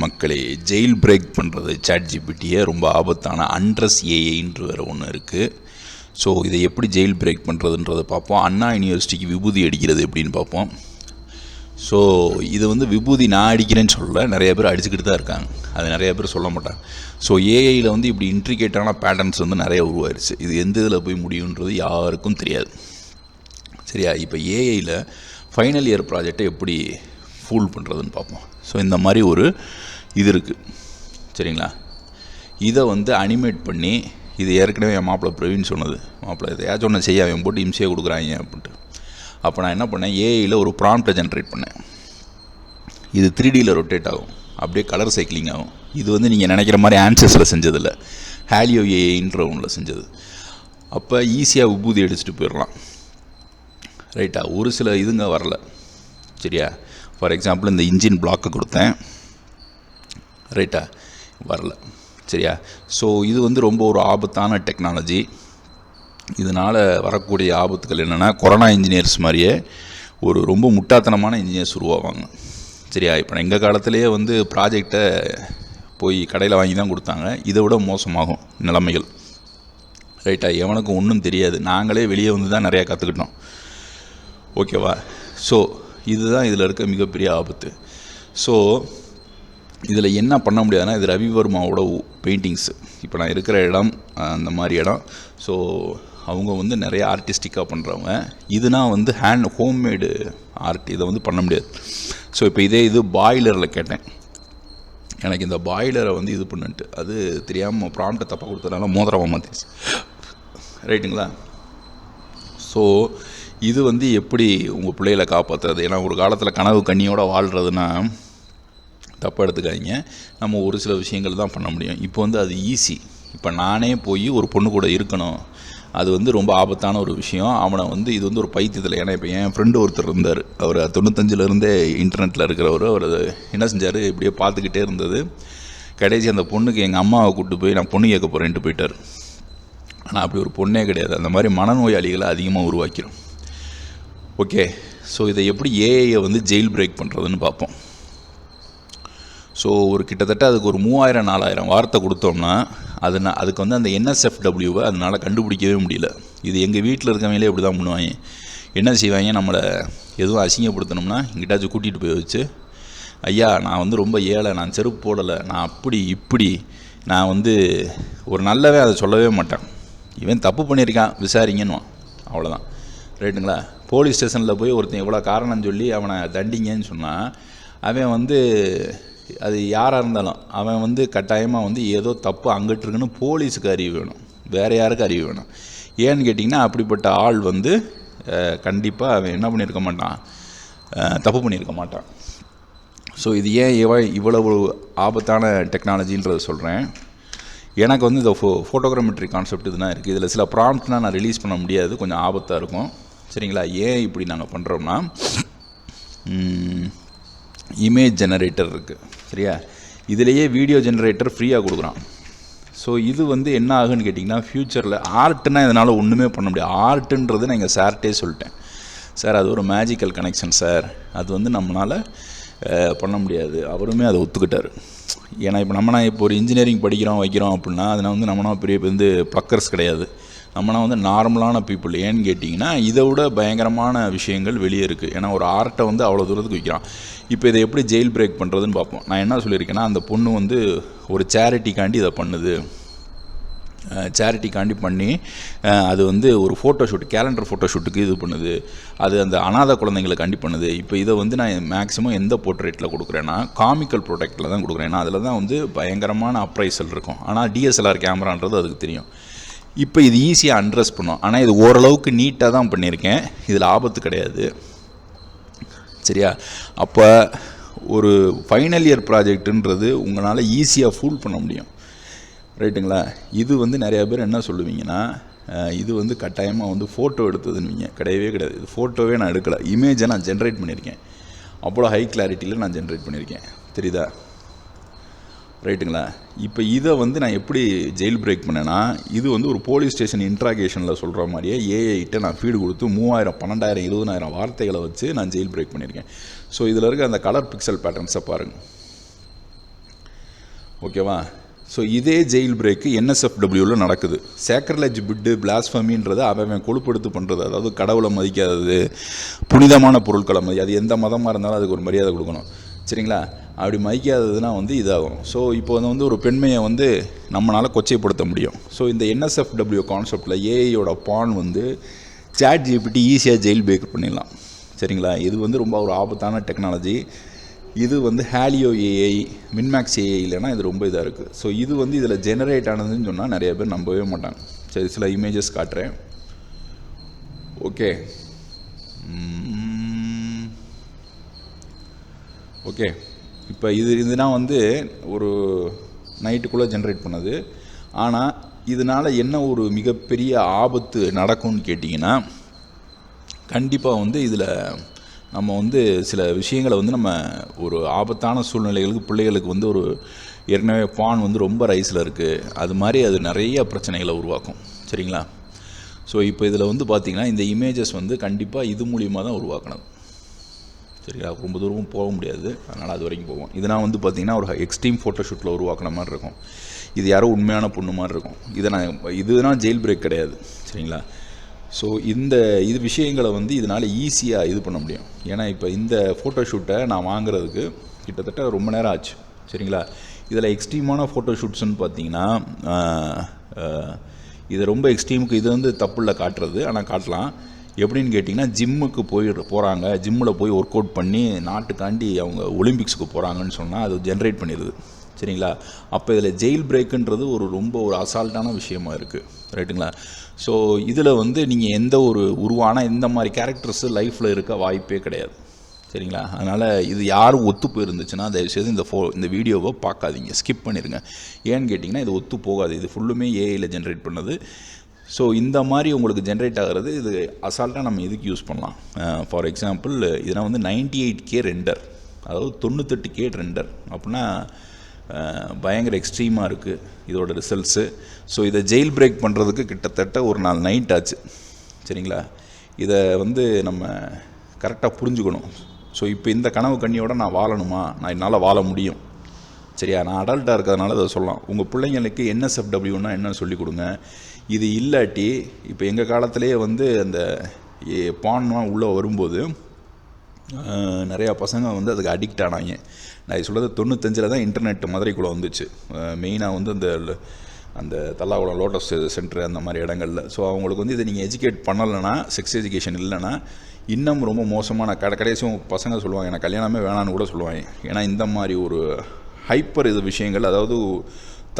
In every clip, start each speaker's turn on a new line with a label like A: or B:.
A: மக்களே, jail break பண்ணுறது ChatGPTயை ரொம்ப ஆபத்தான அண்ட்ரஸ் ஏஐன்ற வேறு ஒன்று இருக்குது. ஸோ இதை எப்படி ஜெயில் பிரேக் பண்ணுறதுன்றதை பார்ப்போம். அண்ணா யூனிவர்சிட்டிக்கு விபூதி அடிக்கிறது எப்படின்னு பார்ப்போம். ஸோ இது வந்து விபூதி நான் அடிக்கிறேன்னு சொல்லலை, நிறைய பேர் அடிச்சுக்கிட்டு தான் இருக்காங்க, அது நிறைய பேர் சொல்ல மாட்டாங்க. ஸோ ஏஐயில் வந்து இப்படி இன்ட்ரிகேட்டான பேட்டர்ன்ஸ் வந்து நிறைய உருவாயிருச்சு. இது எந்த இதில் போய் முடியுன்றது யாருக்கும் தெரியாது. சரியா? இப்போ ஏஐயில் ஃபைனல் இயர் ப்ராஜெக்டை எப்படி ஃபூல் பண்ணுறதுன்னு பார்ப்போம். ஸோ இந்த மாதிரி ஒரு இது இருக்குது, சரிங்களா? இதை வந்து அனிமேட் பண்ணி, இது ஏற்கனவே என் மாப்பிள்ளை பிரவீன் சொன்னது, மாப்பிள்ளை இதை ஏதாச்சும் ஒன்று செய்ய அவன் போட்டு இம்சையாக கொடுக்குறாங்க அப்படின்ட்டு. அப்போ நான் என்ன பண்ணேன், ஏஐயில் ஒரு ப்ராம்ப்டை ஜென்ரேட் பண்ணேன். இது 3Dயில் ரொட்டேட் ஆகும், அப்படியே கலர் சைக்கிளிங் ஆகும். இது வந்து நீங்கள் நினைக்கிற மாதிரி ஆன்சர்ஸில் செஞ்சதில்லை, ஹேலியோ ஏஐன்ற ஒன்றில் செஞ்சது. அப்போ ஈஸியாக விபூதி அடிச்சுட்டு போயிடலாம், ரைட்டா? ஒரு சில இதுங்க வரல, சரியா? ஃபார் எக்ஸாம்பிள் இந்த இன்ஜின் பிளாக்கை கொடுத்தேன், ரைட்டா? வரல, சரியா? ஸோ இது வந்து ரொம்ப ஒரு ஆபத்தான டெக்னாலஜி. இதனால் வரக்கூடிய ஆபத்துக்கள் என்னென்னா, கொரோனா இன்ஜினியர்ஸ் மாதிரியே ஒரு ரொம்ப முட்டாத்தனமான இன்ஜினியர்ஸ் உருவாவாங்க, சரியா? இப்போ எங்கள் காலத்திலேயே வந்து ப்ராஜெக்டை போய் கடையில் வாங்கி தான் கொடுத்தாங்க. இதை விட மோசமாகும் நிலைமைகள், ரைட்டா? எவனுக்கும் ஒன்றும் தெரியாது, நாங்களே வெளியே வந்து தான் நிறையா கற்றுக்கிட்டோம், ஓகேவா? ஸோ இதுதான் இதில் இருக்க மிகப்பெரிய ஆபத்து. ஸோ இதில் என்ன பண்ண முடியாதுன்னா, இது ரவிவர்மாவோட பெயிண்டிங்ஸு. இப்போ நான் இருக்கிற இடம் அந்த மாதிரி இடம். ஸோ அவங்க வந்து நிறைய ஆர்டிஸ்டிக்காக பண்ணுறவங்க. இதுனா வந்து ஹோம்மேடு ஆர்ட், இதை வந்து பண்ண முடியாது. ஸோ இப்போ இது பாய்லரில் கேட்டேன், எனக்கு இந்த பாய்லரை வந்து இது பண்ணிட்டு, அது தெரியாமல் ப்ராம்ப்டை தப்பாக கொடுத்ததுனால மோதிரமாக மாற்றிடுச்சு, ரைட்டுங்களா? ஸோ இது வந்து எப்படி உங்கள் பிள்ளைகளை காப்பாற்றுறது? ஏன்னா ஒரு காலத்தில் கனவு கண்ணியோடு வாழ்கிறதுனா தப்பாக எடுத்துக்காதீங்க, நம்ம ஒரு சில விஷயங்கள் தான் பண்ண முடியும். இப்போ வந்து அது ஈஸி. இப்போ நானே போய் ஒரு பொண்ணு கூட இருக்கணும், அது வந்து ரொம்ப ஆபத்தான ஒரு விஷயம். அவனை வந்து இது வந்து ஒரு பைத்தியத்தில், ஏன்னா இப்போ என் ஃப்ரெண்டு ஒருத்தர் இருந்தார், அவர் 95லேருந்தே இன்டர்நெட்டில் இருக்கிறவர். அவர் என்ன செஞ்சார், இப்படியே பார்த்துக்கிட்டே இருந்தது. கடைசி அந்த பொண்ணுக்கு எங்கள் அம்மாவை கூப்பிட்டு போய் நான் பொண்ணு கேட்க போகிறேன்ட்டு போயிட்டார். ஆனால் அப்படி ஒரு பொண்ணே கிடையாது. அந்த மாதிரி மனநோயாளிகளை அதிகமாக உருவாக்கிறோம், ஓகே? ஸோ இதை எப்படி ஏஐயை வந்து ஜெயில் பிரேக் பண்ணுறதுன்னு பார்ப்போம். ஸோ ஒரு கிட்டத்தட்ட அதுக்கு ஒரு 3000-4000 வார்த்தை கொடுத்தோம்னா அதுக்கு வந்து அந்த NSFWவை அதனால் கண்டுபிடிக்கவே முடியல. இது எங்கள் வீட்டில் இருக்கவங்களே இப்படி தான் பண்ணுவாங்க. என்ன செய்வாங்க, நம்மளை எதுவும் அசிங்கப்படுத்தணும்னா எங்கிட்டாச்சும் கூட்டிகிட்டு போய் வச்சு, ஐயா நான் வந்து ரொம்ப ஏழை, நான் செருப்பு போடலை, நான் அப்படி இப்படி, நான் வந்து ஒரு நல்லவே அதை சொல்லவே மாட்டேன், இவன் தப்பு பண்ணியிருக்கான் விசாரிங்கன்னுவான், அவ்வளோதான், ரைட்டுங்களா? போலீஸ் ஸ்டேஷனில் போய் ஒருத்தன் இவ்வளோ காரணம் சொல்லி அவனை தண்டிங்கன்னு சொன்னால், அவன் வந்து அது யாராக இருந்தாலும் அவன் வந்து கட்டாயமாக வந்து ஏதோ தப்பு அங்கிட்டு இருக்குன்னு போலீஸுக்கு அறிவு வேணும், வேறு யாருக்கு அறிவு வேணும். ஏன்னு கேட்டிங்கன்னா, அப்படிப்பட்ட ஆள் வந்து கண்டிப்பாக அவன் என்ன பண்ணியிருக்க மாட்டான், தப்பு பண்ணியிருக்க மாட்டான். ஸோ இது ஏன் இவ்வளவு ஆபத்தான டெக்னாலஜின்றதை சொல்கிறேன். எனக்கு வந்து இந்த ஃபோட்டோகிராமெட்ரி கான்செப்ட் இதுதான் இருக்குது. இதில் சில ப்ராம்ப்ட்னால் நான் ரிலீஸ் பண்ண முடியாது, கொஞ்சம் ஆபத்தாக இருக்கும், சரிங்களா? ஏன் இப்படி நாங்கள் பண்ணுறோம்னா, இமேஜ் ஜெனரேட்டர் இருக்குது, சரியா? இதிலேயே வீடியோ ஜெனரேட்டர் ஃப்ரீயாக கொடுக்குறான். ஸோ இது வந்து என்ன ஆகுன்னு கேட்டிங்கன்னா, ஃப்யூச்சரில் ஆர்ட்னா இதனால் ஒன்றுமே பண்ண முடியாது. ஆர்ட்டுன்றது நான் எங்கள் சார்ட்டே சொல்லிட்டேன், சார் அது ஒரு மேஜிக்கல் கனெக்ஷன் சார், அது வந்து நம்மளால் பண்ண முடியாது. அவருமே அதை ஒத்துக்கிட்டார். ஏன்னா இப்போ நான் இப்போ ஒரு இன்ஜினியரிங் படிக்கிறோம் வைக்கிறோம் அப்படின்னா, அதில் வந்து நம்மனா பெரிய வந்து ப்ளக்கர்ஸ் கிடையாது, நம்மனா வந்து நார்மலான பீப்புள். ஏன்னு கேட்டிங்கன்னா, இதை விட பயங்கரமான விஷயங்கள் வெளியே இருக்குது. ஏன்னா ஒரு ஆர்ட்டை வந்து அவ்வளோ தூரத்துக்கு வைக்கிறான். இப்போ இதை எப்படி ஜெயில் பிரேக் பண்ணுறதுன்னு பார்ப்போம். நான் என்ன சொல்லியிருக்கேன்னா, அந்த பொண்ணு வந்து ஒரு சேரிட்டிக்காண்டி இதை பண்ணுது, சேரிட்டிக்காண்டி பண்ணி அது வந்து ஒரு ஃபோட்டோஷூட், கேலண்டர் ஃபோட்டோஷூட்டுக்கு இது பண்ணுது, அது அந்த அனாதை குழந்தைங்களுக்காண்டி பண்ணுது. இப்போ இதை வந்து நான் மேக்ஸிமம் எந்த போர்ட்ரேட்டில் கொடுக்குறேன்னா, காமிக்கல் ப்ராடக்ட்டில் தான் கொடுக்குறேன். ஏன்னா அதில் தான் வந்து பயங்கரமான அப்ரைசல் இருக்கும். ஆனால் DSLR கேமரான்றது அதுக்கு தெரியும். இப்போ இது ஈஸியாக அண்ட்ரஸ் பண்ணும். ஆனால் இது ஓரளவுக்கு நீட்டாக தான் பண்ணியிருக்கேன், இதில் ஆபத்து கிடையாது, சரியா? அப்போ ஒரு ஃபைனல் இயர் ப்ராஜெக்ட்டுன்றது உங்களால் ஈஸியாக ஃபூல் பண்ண முடியும், ரைட்டுங்களா? இது வந்து நிறையா பேர் என்ன சொல்லுவீங்கன்னா, இது வந்து கட்டாயமாக வந்து ஃபோட்டோ எடுத்ததுன்னு கிடையவே கிடையாது. இது ஃபோட்டோவே நான் எடுக்கலை, இமேஜை நான் ஜென்ரேட் பண்ணியிருக்கேன், அவ்வளோ ஹை கிளாரிட்டியில் நான் ஜென்ரேட் பண்ணியிருக்கேன், தெரியுதா? ரைட்டுங்களா? இப்போ இதை வந்து நான் எப்படி ஜெயில் பிரேக் பண்ணேன்னா, இது வந்து ஒரு போலீஸ் ஸ்டேஷன் இன்ட்ராகேஷனில் சொல்கிற மாதிரியே ஏஐகிட்ட நான் ஃபீடு கொடுத்து 3000, 12000, 20000 வார்த்தைகளை வச்சு நான் ஜெயில் பிரேக் பண்ணியிருக்கேன். ஸோ இதில் இருக்க அந்த கலர் பிக்சல் பேட்டர்ன்ஸை பாருங்கள், ஓகேவா? ஸோ இதே ஜெயில் பிரேக்கு NSFWவில் நடக்குது. சேக்ரலேஜ் பிட்டு பிளாஸ்ஃபமின்றது அவன் கொழுப்படுத்து பண்ணுறது, அதாவது கடவுளை மதிக்காதது, புனிதமான பொருட்களை அது எந்த மதமாக இருந்தாலும் அதுக்கு ஒரு மரியாதை கொடுக்கணும். சரிங்களா? அப்படி மதிக்காததுனா இதாகும். ஸோ இப்போ ஒரு பெண்மையை நம்மளால் கொச்சைப்படுத்த முடியும். ஸோ இந்த NSFW கான்செப்டில் ஏஐயோட பான் ChatGPT ஈஸியாக ஜெயில் பிரேக் பண்ணிடலாம். சரிங்களா? இது ரொம்ப ஒரு ஆபத்தான டெக்னாலஜி. இது ஹேலியோ ஏஐ, மின்மேக்ஸ் ஏஐ இல்லைனா இது ரொம்ப இதாக இருக்குது. ஸோ இது இதில் ஜெனரேட் ஆனதுன்னு சொன்னால் நிறைய பேர் நம்பவே மாட்டாங்க. சரி, சில இமேஜஸ் காட்டுறேன். ஓகே ஓகே இப்போ இதுனா ஒரு நைட்டுக்குள்ளே ஜென்ரேட் பண்ணது. ஆனால் இதனால் என்ன ஒரு மிகப்பெரிய ஆபத்து நடக்கும்னு கேட்டிங்கன்னா, கண்டிப்பாக இதில் நம்ம சில விஷயங்களை நம்ம ஒரு ஆபத்தான சூழ்நிலைகளுக்கு பிள்ளைகளுக்கு ஒரு ஏற்கனவே பான் ரொம்ப ரைஸில் இருக்குது, அது மாதிரி அது நிறைய பிரச்சனைகளை உருவாக்கும். சரிங்களா? ஸோ இப்போ இதில் பார்த்திங்கன்னா இந்த இமேஜஸ் கண்டிப்பாக இது மூலியமாக தான் உருவாக்கணும். சரிங்களா? ரொம்ப தூரமும் போக முடியாது, அதனால் அது வரைக்கும் போவோம். இதனால் பார்த்திங்கன்னா ஒரு எக்ஸ்ட்ரீம் ஃபோட்டோஷூட்டில் உருவாக்குன மாதிரி இருக்கும். இது யாரோ உண்மையான பொண்ணு மாதிரி இருக்கும். இதுதான் ஜெயில் பிரேக் கிடையாது. சரிங்களா? ஸோ இது விஷயங்களை இதனால் ஈஸியாக இது பண்ண முடியும். ஏன்னா இப்போ இந்த ஃபோட்டோஷூட்டை நான் வாங்குறதுக்கு கிட்டத்தட்ட ரொம்ப நேரம் ஆச்சு. சரிங்களா? இதில் எக்ஸ்ட்ரீமான ஃபோட்டோஷூட்ஸ்ன்னு பார்த்தீங்கன்னா, இது ரொம்ப எக்ஸ்ட்ரீமுக்கு இது தப்புள்ள காட்டுறது, ஆனால் காட்டலாம். எப்படின்னு கேட்டிங்கன்னா, ஜிம்முக்கு போகிறாங்க, ஜிம்மில் போய் ஒர்க் அவுட் பண்ணி நாட்டுக்காண்டி அவங்க ஒலிம்பிக்ஸுக்கு போகிறாங்கன்னு சொன்னால் அது ஜென்ரேட் பண்ணிடுது. சரிங்களா? அப்போ இதில் ஜெயில் பிரேக்குன்றது ரொம்ப ஒரு அசால்ட்டான விஷயமா இருக்குது. ரைட்டுங்களா? ஸோ இதில் நீங்கள் எந்த ஒரு உருவான இந்த மாதிரி கேரக்டர்ஸு லைஃப்பில் இருக்க வாய்ப்பே கிடையாது. சரிங்களா? அதனால் இது யாரும் ஒத்து போயிருந்துச்சுன்னா தயவுசெய்து இந்த வீடியோவை பார்க்காதீங்க, ஸ்கிப் பண்ணிடுங்க. ஏன்னு கேட்டிங்கன்னா இது ஒத்து போகாது. இது ஃபுல்லுமே ஏஐயில் ஜென்ரேட் பண்ணது. ஸோ இந்த மாதிரி உங்களுக்கு ஜென்ரேட் ஆகிறது இது அசால்ட்டாக நம்ம இதுக்கு யூஸ் பண்ணலாம். ஃபார் எக்ஸாம்பிள் இதெல்லாம் 98K ரெண்டர், அதாவது 98K ரெண்டர் அப்படின்னா பயங்கர எக்ஸ்ட்ரீமாக இருக்குது இதோட ரிசல்ட்ஸு. ஸோ இதை ஜெயில் பிரேக் பண்ணுறதுக்கு கிட்டத்தட்ட ஒரு 4 நைட் ஆச்சு. சரிங்களா? இதை நம்ம கரெக்டாக புரிஞ்சுக்கணும். ஸோ இப்போ இந்த கனவு கண்ணியோடு நான் வாழணுமா? நான் என்னால் வாழ முடியும். சரியா? நான் அடல்ட்டாக இருக்கிறதுனால அதை சொல்லலாம். உங்கள் பிள்ளைங்களுக்கு NSFWன்னா என்னன்னு சொல்லிக் கொடுங்க. இது இல்லாட்டி இப்போ எங்கள் காலத்திலே அந்த பான்லாம் உள்ளே வரும்போது நிறையா பசங்க அதுக்கு அடிக்ட் ஆனாங்க. நான் இது சொல்கிறது 95 தான் இன்டர்நெட் மதுரைக்குள்ளே வந்துச்சு. மெயினாக அந்த தல்லாகுளம் லோட்டஸ் சென்டர் அந்த மாதிரி இடங்களில். ஸோ அவங்களுக்கு இதை நீங்கள் எஜுகேட் பண்ணலைன்னா, செக்ஸ் எஜுகேஷன் இல்லைன்னா இன்னும் ரொம்ப மோசமான கடைசியும் பசங்க சொல்லுவாங்க எனக்கு கல்யாணமே வேணான்னு கூட சொல்லுவாங்க. ஏன்னா இந்த மாதிரி ஒரு ஹைப்பர் இது விஷயங்கள், அதாவது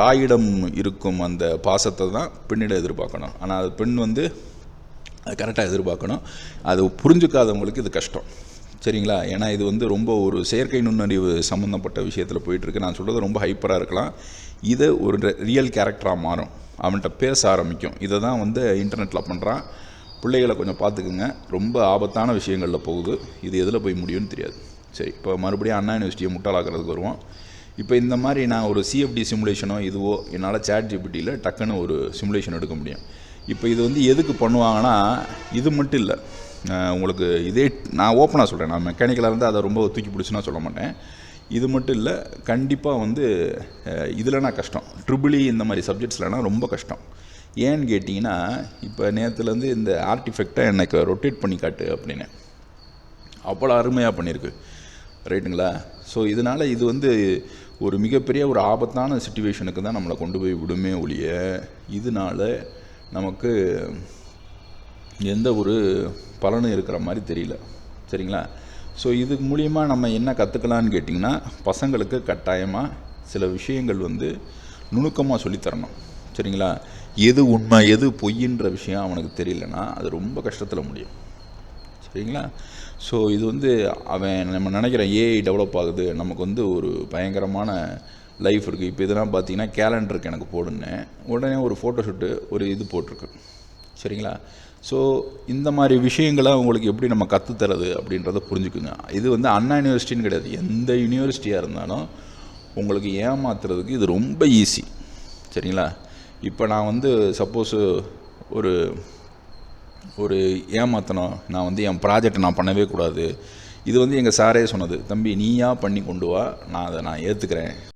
A: தாயிடம் இருக்கும் அந்த பாசத்தை தான் பெண்ணிடம் எதிர்பார்க்கணும். ஆனால் அது பெண் அது கரெக்டாக எதிர்பார்க்கணும். அது புரிஞ்சுக்காதவங்களுக்கு இது கஷ்டம். சரிங்களா? ஏன்னா இது ரொம்ப ஒரு செயற்கை நுண்ணறிவு சம்மந்தப்பட்ட விஷயத்தில் போயிட்டுருக்கு. நான் சொல்கிறது ரொம்ப ஹைப்பராக இருக்கலாம். இதை ஒரு ரியல் கேரக்டராக மாறும், அவன்கிட்ட பேச ஆரம்பிக்கும். இதை தான் இன்டர்நெட்டில் பண்ணுறான். பிள்ளைகளை கொஞ்சம் பார்த்துக்குங்க, ரொம்ப ஆபத்தான விஷயங்களில் போகுது. இது எதில் போய் முடியும்னு தெரியாது. சரி, இப்போ மறுபடியும் அண்ணா யூனிவர்சிட்டியை முட்டாளாக்கிறதுக்கு வருவோம். இப்போ இந்த மாதிரி நான் ஒரு CFD சிமுலேஷனோ இதுவோ என்னால் ChatGPTயில் டக்குன்னு ஒரு சிமுலேஷன் எடுக்க முடியும். இப்போ இது எதுக்கு பண்ணுவாங்கன்னா, இது மட்டும் இல்லை, உங்களுக்கு இதே நான் ஓப்பனாக சொல்கிறேன். நான் மெக்கானிக்கலாக இருந்தால் அதை ரொம்ப தூக்கி பிடிச்சுன்னா சொல்ல மாட்டேன். இது மட்டும் இல்லை, கண்டிப்பாக இதில்னா கஷ்டம். ட்ரிபிள் இந்த மாதிரி சப்ஜெக்ட்ஸ்லனா ரொம்ப கஷ்டம். ஏன்னு கேட்டிங்கன்னா, இப்போ நேற்றுலேருந்து இந்த ஆர்டிஃபெக்டை எனக்கு ரொட்டேட் பண்ணி காட்டு அப்படின்னு அவ்வளோ அருமையாக பண்ணியிருக்கு. ரைட்டுங்களா? ஸோ இதனால் இது ஒரு மிகப்பெரிய ஒரு ஆபத்தான சிச்சுவேஷனுக்கு தான் நம்மளை கொண்டு போய் விடுமே ஒழிய, இதனால் நமக்கு எந்த ஒரு பலனும் இருக்கிற மாதிரி தெரியல. சரிங்களா? ஸோ இது மூலிமா நம்ம என்ன கற்றுக்கலான்னு கேட்டிங்கன்னா, பசங்களுக்கு கட்டாயமாக சில விஷயங்கள் நுணுக்கமாக சொல்லித்தரணும். சரிங்களா? எது உண்மை எது பொய்ன்ற விஷயம் அவனுக்கு தெரியலனா அது ரொம்ப கஷ்டத்தில் முடியும். சரிங்களா? ஸோ இது அவன் நம்ம நினைக்கிற ஏஐ டெவலப் ஆகுது, நமக்கு ஒரு பயங்கரமான லைஃப் இருக்குது. இப்போ இதெல்லாம் பார்த்தீங்கன்னா கேலண்டருக்கு எனக்கு போடுன்னேன், உடனே ஒரு ஃபோட்டோஷூட்டு ஒரு இது போட்டிருக்கு. சரிங்களா? ஸோ இந்த மாதிரி விஷயங்களை உங்களுக்கு எப்படி நம்ம கற்றுத்தரது அப்படின்றத புரிஞ்சுக்குங்க. இது அண்ணா யூனிவர்சிட்டின்னு கிடையாது, எந்த யூனிவர்சிட்டியாக இருந்தாலும் உங்களுக்கு ஏமாத்துறதுக்கு இது ரொம்ப ஈஸி. சரிங்களா? இப்போ நான் சப்போஸு ஒரு ஏமாற்றணும், நான் என் ப்ராஜெக்டை நான் பண்ணவே கூடாது, இது எங்கள் சாரே சொன்னது, தம்பி நீயா பண்ணி கொண்டு வா, நான் அதை ஏற்றுக்கிறேன்.